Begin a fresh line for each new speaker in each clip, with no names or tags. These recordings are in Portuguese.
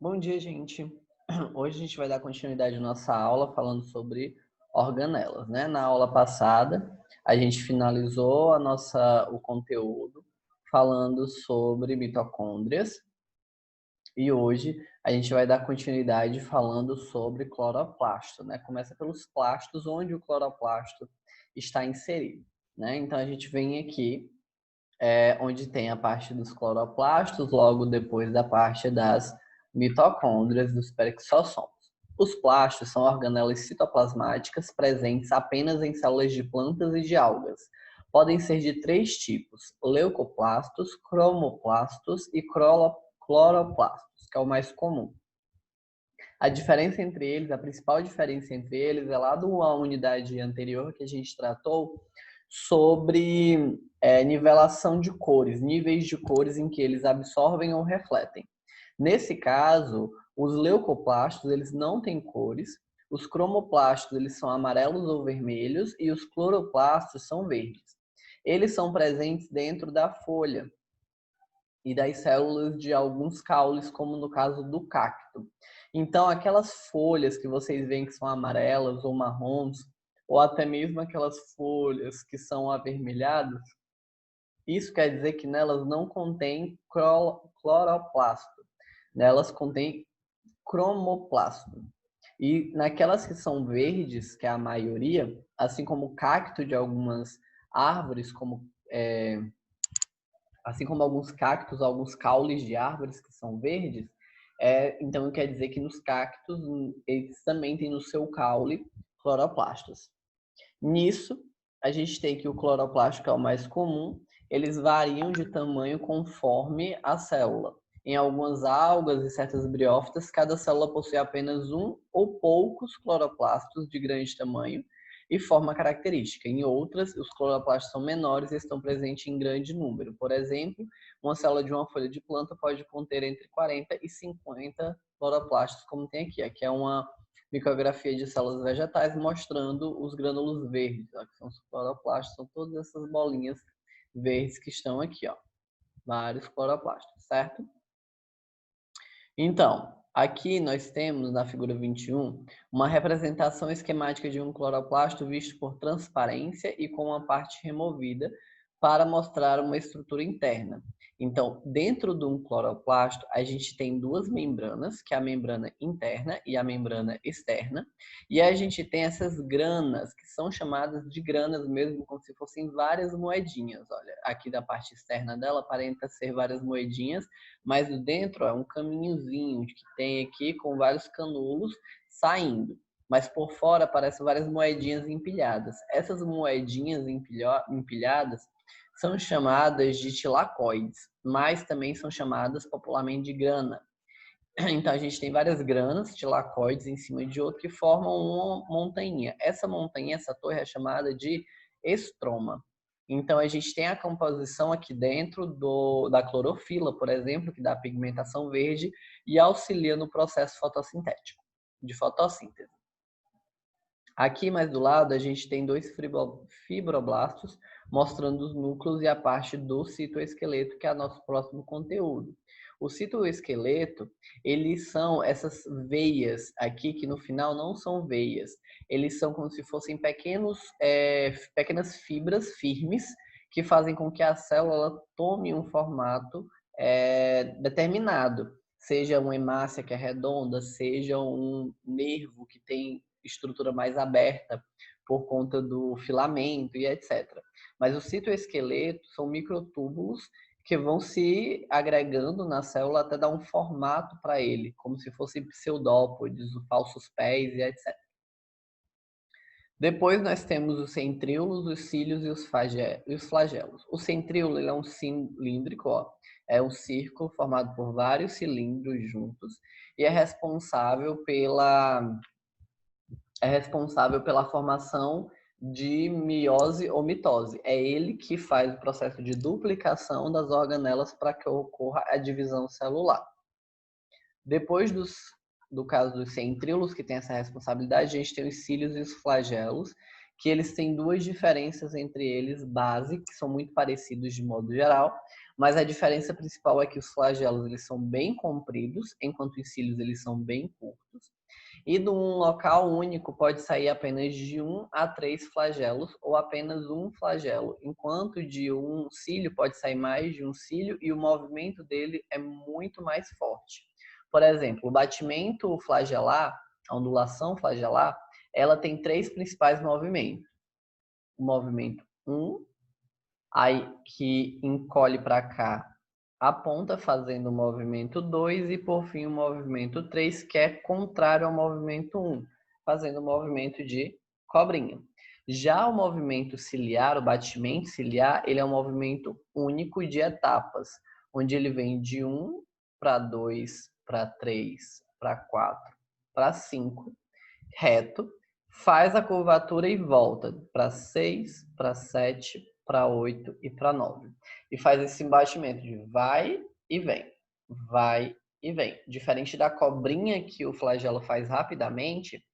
Bom dia, gente. Hoje a gente vai dar continuidade à nossa aula falando sobre organelas, né? Na aula passada, a gente finalizou o conteúdo falando sobre mitocôndrias e hoje a gente vai dar continuidade falando sobre cloroplasto, né? Começa pelos plastos, onde o cloroplasto está inserido, né? Então a gente vem aqui onde tem a parte dos cloroplastos, logo depois da parte das mitocôndrias dos peroxissomos. Os plastos são organelas citoplasmáticas presentes apenas em células de plantas e de algas. Podem ser de três tipos: leucoplastos, cromoplastos e cloroplastos, que é o mais comum. A diferença entre eles, a principal diferença entre eles é lá da unidade anterior que a gente tratou sobre nivelação de cores, níveis de cores em que eles absorvem ou refletem. Nesse caso, os leucoplastos eles não têm cores, os cromoplastos eles são amarelos ou vermelhos e os cloroplastos são verdes. Eles são presentes dentro da folha e das células de alguns caules, como no caso do cacto. Então, aquelas folhas que vocês veem que são amarelas ou marrons, ou até mesmo aquelas folhas que são avermelhadas, isso quer dizer que nelas não contém cloroplasto, nelas contém cromoplasto. E naquelas que são verdes, que é a maioria, assim como o cacto de algumas árvores, assim como alguns cactos, alguns caules de árvores que são verdes, então quer dizer que nos cactos eles também têm no seu caule cloroplastos. Nisso, a gente tem que o cloroplasto, que é o mais comum, eles variam de tamanho conforme a célula. Em algumas algas e certas briófitas, cada célula possui apenas um ou poucos cloroplastos de grande tamanho e forma característica. Em outras, os cloroplastos são menores e estão presentes em grande número. Por exemplo, uma célula de uma folha de planta pode conter entre 40 e 50 cloroplastos, como tem aqui. Aqui é uma micrografia de células vegetais mostrando os grânulos verdes, ó, que são os cloroplastos, são todas essas bolinhas verdes que estão aqui, ó, vários cloroplastos, certo? Então, aqui nós temos na figura 21 uma representação esquemática de um cloroplasto visto por transparência e com uma parte removida para mostrar uma estrutura interna. Então, dentro de um cloroplasto, a gente tem duas membranas, que é a membrana interna e a membrana externa, e a gente tem essas granas, que são chamadas de granas mesmo, como se fossem várias moedinhas. Olha, aqui da parte externa dela aparenta ser várias moedinhas, mas dentro é um caminhozinho que tem aqui com vários canulos saindo. Mas por fora aparecem várias moedinhas empilhadas. Essas moedinhas empilhadas são chamadas de tilacoides, mas também são chamadas popularmente de grana. Então a gente tem várias granas, tilacoides, em cima de outra que formam uma montanha. Essa montanha, essa torre é chamada de estroma. Então a gente tem a composição aqui dentro da clorofila, por exemplo, que dá a pigmentação verde e auxilia no processo fotossintético, de fotossíntese. Aqui mais do lado a gente tem dois fibroblastos mostrando os núcleos e a parte do citoesqueleto, que é o nosso próximo conteúdo. O citoesqueleto, eles são essas veias aqui, que no final não são veias. Eles são como se fossem pequenas fibras firmes que fazem com que a célula tome um formato determinado. Seja uma hemácia que é redonda, seja um nervo que tem estrutura mais aberta por conta do filamento e etc. Mas o citoesqueleto são microtúbulos que vão se agregando na célula até dar um formato para ele, como se fossem pseudópodes, falsos pés e etc. Depois nós temos os centríolos, os cílios e os flagelos. O centríolo ele é um cilíndrico, ó, é um círculo formado por vários cilindros juntos e é responsável pela formação de meiose ou mitose. É ele que faz o processo de duplicação das organelas para que ocorra a divisão celular. Depois do caso dos centríolos, que tem essa responsabilidade, a gente tem os cílios e os flagelos, que eles têm duas diferenças entre eles base, que são muito parecidos de modo geral, Mas a diferença principal é que os flagelos eles são bem compridos, enquanto os cílios eles são bem curtos. E de um local único pode sair apenas de 1 a 3 flagelos ou apenas um flagelo, enquanto de um cílio pode sair mais de um cílio e o movimento dele é muito mais forte. Por exemplo, o batimento flagelar, a ondulação flagelar, ela tem 3 principais movimentos. O movimento 1, aí que encolhe para cá a ponta, fazendo o movimento 2, e por fim o movimento 3, que é contrário ao movimento 1, fazendo o movimento de cobrinha. Já o movimento ciliar, o batimento ciliar, ele é um movimento único de etapas, onde ele vem de 1 para 2, para 3, para 4, para 5, reto, faz a curvatura e volta para 6, para 7, para 8 e para 9. E faz esse batimento de vai e vem, vai e vem. Diferente da cobrinha que o flagelo faz rapidamente,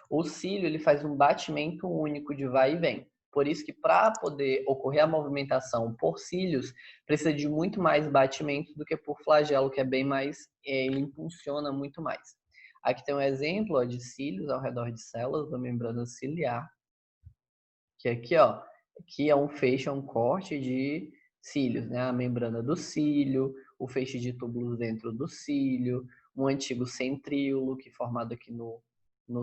o cílio ele faz um batimento único de vai e vem. Por isso que para poder ocorrer a movimentação por cílios, precisa de muito mais batimento do que por flagelo, que é bem mais, ele impulsiona muito mais. Aqui tem um exemplo ó, de cílios ao redor de células da membrana ciliar, que aqui é um feixe, é um corte de cílios, né? A membrana do cílio, o feixe de túbulos dentro do cílio, um antigo centríolo que é formado aqui no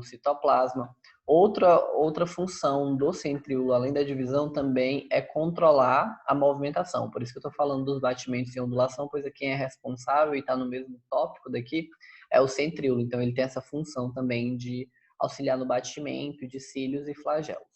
citoplasma. Outra função do centríolo, além da divisão, também é controlar a movimentação. Por isso que eu estou falando dos batimentos e ondulação, pois quem é responsável e está no mesmo tópico daqui é o centríolo. Então, ele tem essa função também de auxiliar no batimento de cílios e flagelos.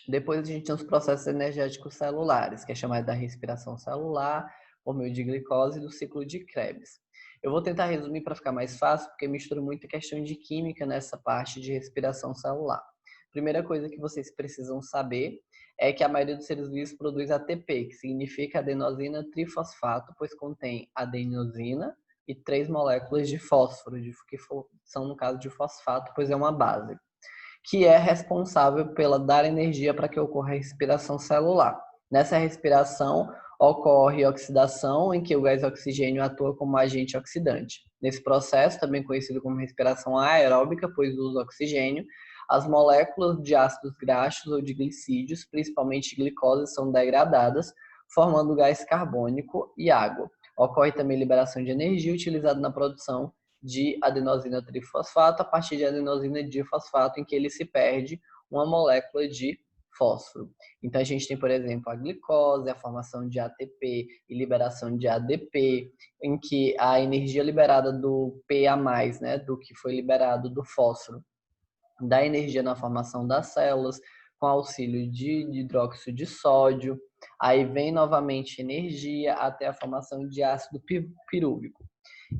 Depois a gente tem os processos energéticos celulares, que é chamado da respiração celular, por meio de glicose e do ciclo de Krebs. Eu vou tentar resumir para ficar mais fácil, porque mistura muita questão de química nessa parte de respiração celular. Primeira coisa que vocês precisam saber é que a maioria dos seres vivos produz ATP, que significa adenosina trifosfato, pois contém adenosina e 3 moléculas de fósforo, que são no caso de fosfato, pois é uma base, que é responsável pela dar energia para que ocorra a respiração celular. Nessa respiração, ocorre oxidação, em que o gás oxigênio atua como agente oxidante. Nesse processo, também conhecido como respiração aeróbica, pois usa oxigênio, as moléculas de ácidos graxos ou de glicídios, principalmente glicose, são degradadas, formando gás carbônico e água. Ocorre também liberação de energia utilizada na produção de adenosina trifosfato a partir de adenosina difosfato, em que ele se perde uma molécula de fósforo. Então, a gente tem, por exemplo, a glicose, a formação de ATP e liberação de ADP, em que a energia liberada do P a mais, né, do que foi liberado do fósforo, dá energia na formação das células, com auxílio de hidróxido de sódio. Aí vem novamente energia até a formação de ácido pirúvico.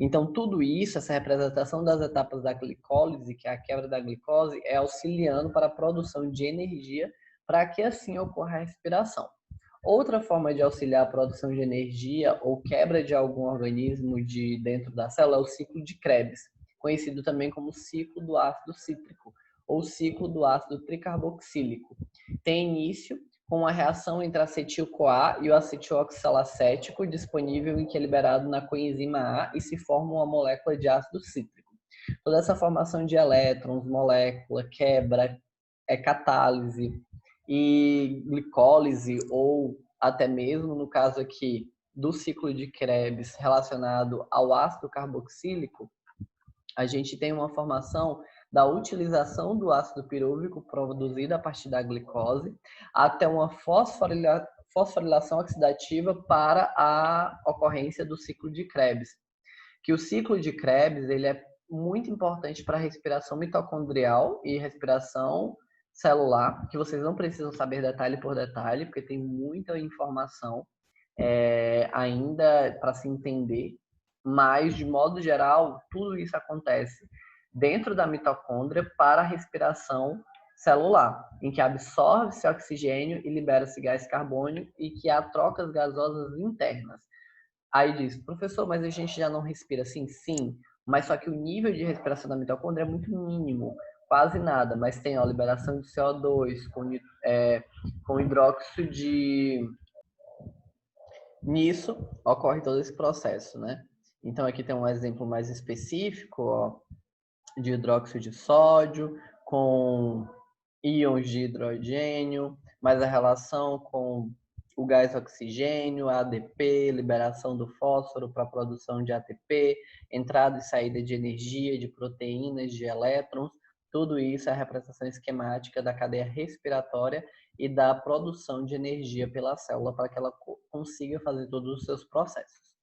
Então, tudo isso, essa representação das etapas da glicólise, que é a quebra da glicose, é auxiliando para a produção de energia para que assim ocorra a respiração. Outra forma de auxiliar a produção de energia ou quebra de algum organismo de dentro da célula é o ciclo de Krebs, conhecido também como ciclo do ácido cítrico ou ciclo do ácido tricarboxílico. Tem início com a reação entre acetil-CoA e o acetil-oxalacético disponível em que é liberado na coenzima A e se forma uma molécula de ácido cítrico. Toda essa formação de elétrons, molécula, quebra, catálise e glicólise, ou até mesmo, no caso aqui, do ciclo de Krebs relacionado ao ácido carboxílico, a gente tem uma formação da utilização do ácido pirúvico produzido a partir da glicose até uma fosforilação oxidativa para a ocorrência do ciclo de Krebs. Que o ciclo de Krebs ele é muito importante para a respiração mitocondrial e respiração celular, que vocês não precisam saber detalhe por detalhe, porque tem muita informação ainda para se entender, mas, de modo geral, tudo isso acontece dentro da mitocôndria para a respiração celular, em que absorve-se oxigênio e libera-se gás carbônico e que há trocas gasosas internas. Aí diz, professor, mas a gente já não respira assim? Sim, mas só que o nível de respiração da mitocôndria é muito mínimo, quase nada, mas tem a liberação de CO2 com hidróxido Nisso, ocorre todo esse processo, né? Então, aqui tem um exemplo mais específico, ó, de hidróxido de sódio com íons de hidrogênio, mais a relação com o gás oxigênio, ADP, liberação do fósforo para a produção de ATP, entrada e saída de energia, de proteínas, de elétrons, tudo isso é a representação esquemática da cadeia respiratória e da produção de energia pela célula para que ela consiga fazer todos os seus processos.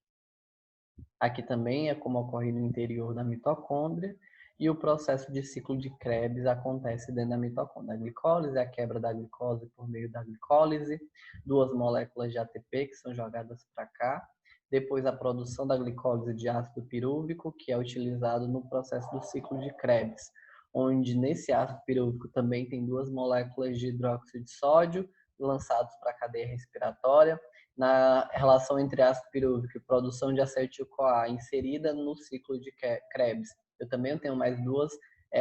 Aqui também é como ocorre no interior da mitocôndria, e o processo de ciclo de Krebs acontece dentro da mitocôndria. A glicólise é a quebra da glicose por meio da glicólise, duas moléculas de ATP que são jogadas para cá, depois a produção da glicólise de ácido pirúvico, que é utilizado no processo do ciclo de Krebs, onde nesse ácido pirúvico também tem duas moléculas de hidróxido de sódio lançados para a cadeia respiratória, na relação entre ácido pirúvico e produção de acetil-CoA inserida no ciclo de Krebs. Eu também tenho mais duas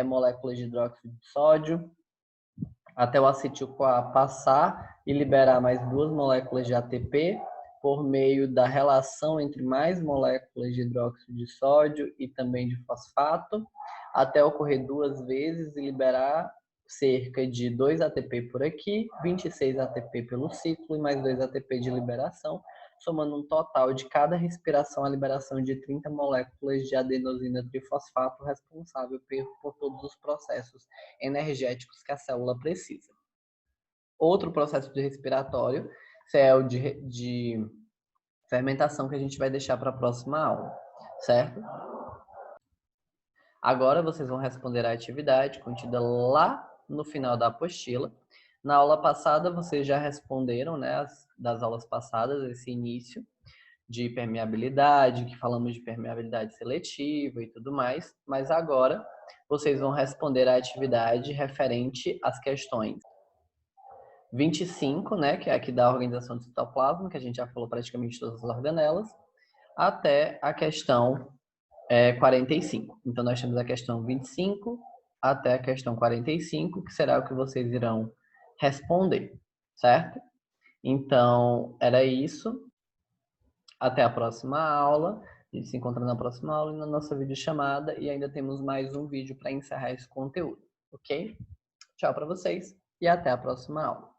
moléculas de hidróxido de sódio, até o acetil-CoA passar e liberar mais duas moléculas de ATP por meio da relação entre mais moléculas de hidróxido de sódio e também de fosfato, até ocorrer duas vezes e liberar cerca de 2 ATP por aqui, 26 ATP pelo ciclo e mais 2 ATP de liberação, somando um total de cada respiração a liberação de 30 moléculas de adenosina trifosfato, responsável por todos os processos energéticos que a célula precisa. Outro processo de respiratório é o de fermentação, que a gente vai deixar para a próxima aula, certo? Agora vocês vão responder a atividade contida lá no final da apostila. Na aula passada, vocês já responderam, né, das aulas passadas, esse início de permeabilidade, que falamos de permeabilidade seletiva e tudo mais, mas agora vocês vão responder a atividade referente às questões 25, né, que é aqui da organização do citoplasma, que a gente já falou praticamente todas as organelas, até a questão 45. Então, nós temos a questão 25 até a questão 45, que será o que vocês irão responder, certo? Então, era isso. Até a próxima aula. A gente se encontra na próxima aula e na nossa videochamada. E ainda temos mais um vídeo para encerrar esse conteúdo, ok? Tchau para vocês e até a próxima aula.